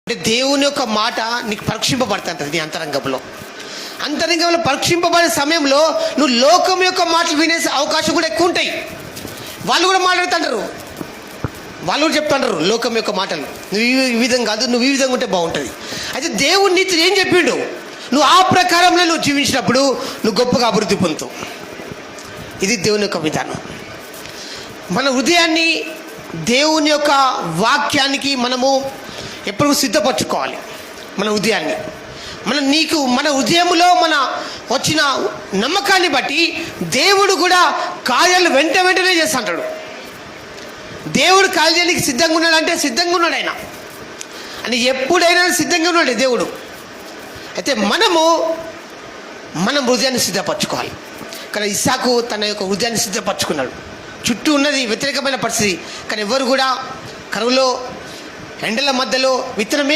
అంటే దేవుని యొక్క మాట నీకు పరీక్షింపబడుతుంటుంది. నీ అంతరంగంలో పరీక్షింపబడే సమయంలో నువ్వు లోకం యొక్క మాటలు వినే అవకాశం కూడా ఎక్కువ ఉంటాయి. వాళ్ళు కూడా మాట్లాడుతుంటారు, వాళ్ళు కూడా చెప్తుంటారు లోకం యొక్క మాటలు. నువ్వు ఈ విధంగా కాదు, నువ్వు ఈ విధంగా ఉంటే బాగుంటుంది. అయితే దేవుడు నీతో ఏం చెప్పిండు, నువ్వు ఆ ప్రకారంలో నువ్వు జీవించినప్పుడు నువ్వు గొప్పగా అభివృద్ధి పొందుతావు. ఇది దేవుని యొక్క విధానం. మన హృదయాన్ని దేవుని యొక్క వాక్యానికి మనము ఎప్పుడు సిద్ధపరచుకోవాలి. మన హృదయాన్ని మన హృదయంలో మన వచ్చిన నమ్మకాన్ని బట్టి దేవుడు కూడా కార్యాలు వెంటనే చేస్తుంటాడు. దేవుడు కార్యానికి సిద్ధంగా ఉన్నాడంటే సిద్ధంగా ఉన్నాడు ఆయన అని, ఎప్పుడైనా సిద్ధంగా ఉన్నాడు దేవుడు. అయితే మనం హృదయాన్ని సిద్ధపరచుకోవాలి. కానీ ఇస్సాకు తన యొక్క హృదయాన్ని సిద్ధపరచుకున్నాడు. చుట్టూ ఉన్నది వ్యతిరేకమైన పరిస్థితి, కానీ ఎవరు కూడా కరువులో ఎండల మధ్యలో విత్తనమే